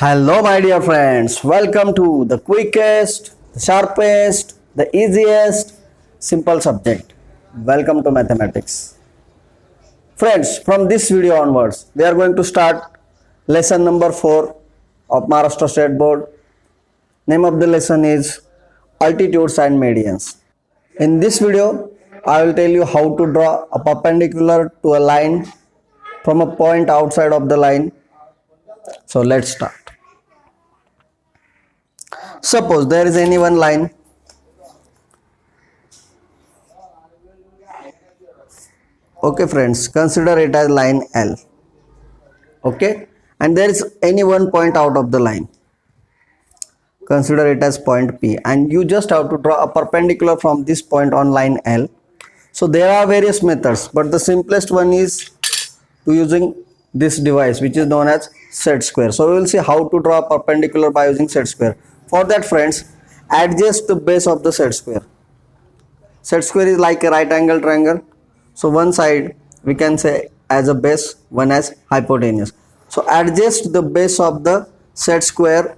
Hello, my dear friends. Welcome to the quickest, the sharpest, the easiest, simple subject. Welcome to mathematics. Friends, from this video onwards, we are going to start lesson number 4 of Maharashtra State Board. Name of the lesson is Altitudes and Medians. In this video, I will tell you how to draw a perpendicular to a line from a point outside of the line. So let's start. Suppose there is any one line. Okay friends, consider it as line L. Okay, and there is any one point out of the line. Consider it as point P, and you just have to draw a perpendicular from this point on line L. So there are various methods, but the simplest one is to using this device, which is known as set square. So we will see how to draw a perpendicular by using set square. For that, friends, adjust the base of the set square. Set square is like a right angle triangle. So one side we can say as a base, one as hypotenuse. So adjust the base of the set square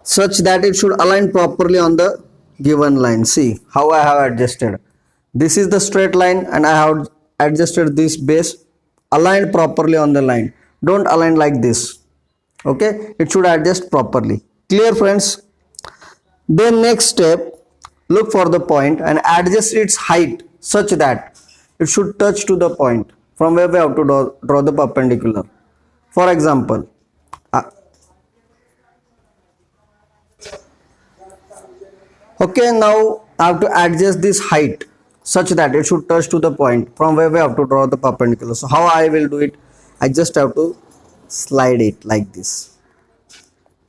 such that it should align properly on the given line. See how I have adjusted. This is the straight line and I have adjusted this base aligned properly on the line. Don't align like this. Okay, it should adjust properly. Clear friends? Then next step, look for the point and adjust its height such that it should touch to the point from where we have to draw the perpendicular. For example, okay, now I have to adjust this height such that it should touch to the point from where we have to draw the perpendicular. So how I will do it? I just have to slide it like this,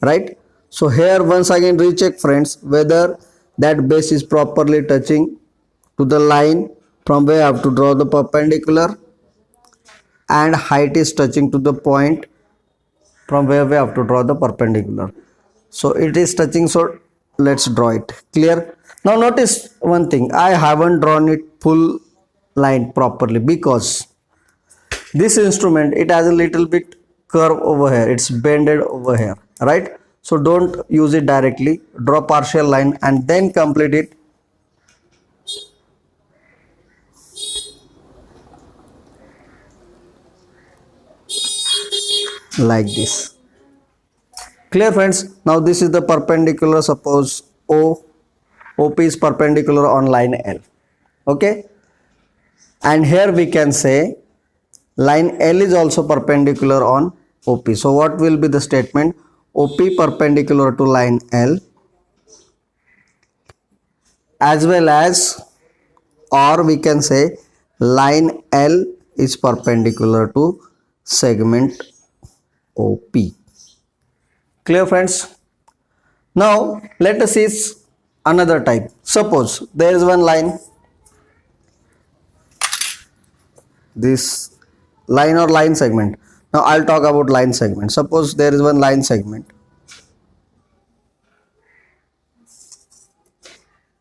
right? So here once again recheck friends whether that base is properly touching to the line from where I have to draw the perpendicular, and height is touching to the point from where we have to draw the perpendicular. So it is touching, so let's draw it. Clear? Now notice one thing, I haven't drawn it full line properly because this instrument, it has a little bit curve over here, it's bended over here, right? So don't use it directly, draw partial line and then complete it. Like this. Clear friends? Now this is the perpendicular, suppose OP is perpendicular on line L. Okay, and here we can say line L is also perpendicular on OP. So what will be the statement? OP perpendicular to line L as well as, or we can say line L is perpendicular to segment OP. Clear friends? Now let us see another type. Suppose there is one line, this line or line segment. Now I'll talk about line segment. Suppose there is one line segment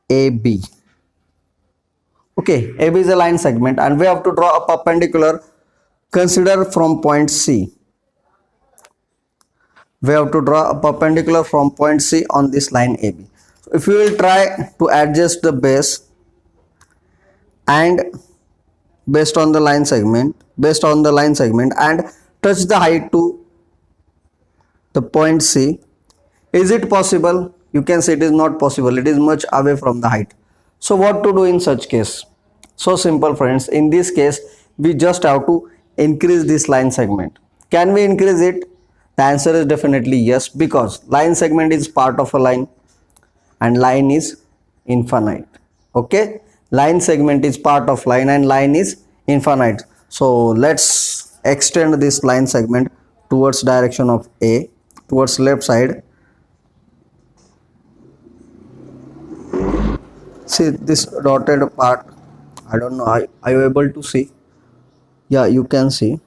AB. Okay, AB is a line segment and we have to draw a perpendicular. Consider from point C. We have to draw a perpendicular from point C on this line AB. So if you will try to adjust the base and based on the line segment and touch the height to the point C, is it possible? You can say it is not possible, it is much away from the height. So what to do in such case? So simple friends, in this case we just have to increase this line segment. Can we increase it? The answer is definitely yes, because line segment is part of a line and line is infinite. Okay, line segment is part of line and line is infinite. So let's extend this line segment towards direction of A, towards left side. See this dotted part, I don't know, are you able to see? Yeah, you can see.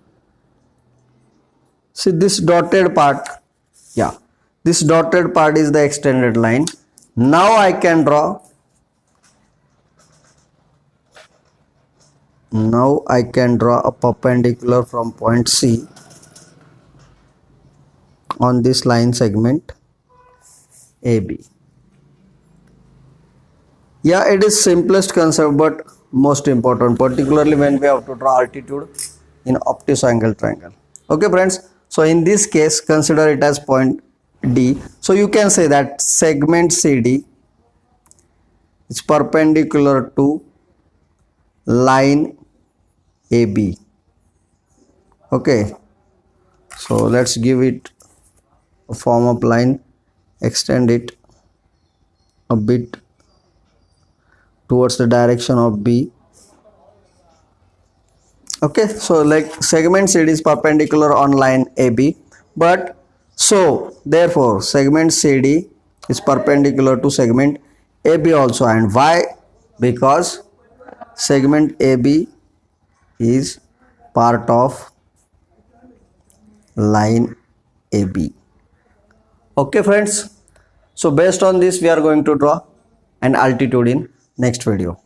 See this dotted part, yeah, this dotted part is the extended line. Now I can draw a perpendicular from point C on this line segment AB. Yeah, it is simplest concept but most important, particularly when we have to draw altitude in obtuse angle triangle. Okay friends, so in this case consider it as point D. So you can say that segment CD is perpendicular to line AB. Okay, so let's give it a form of line, extend it a bit towards the direction of B. Okay, so like segment CD is perpendicular on line AB, but so therefore segment CD is perpendicular to segment AB also. And why? Because segment AB is part of line AB. Okay friends, so based on this we are going to draw an altitude in next video.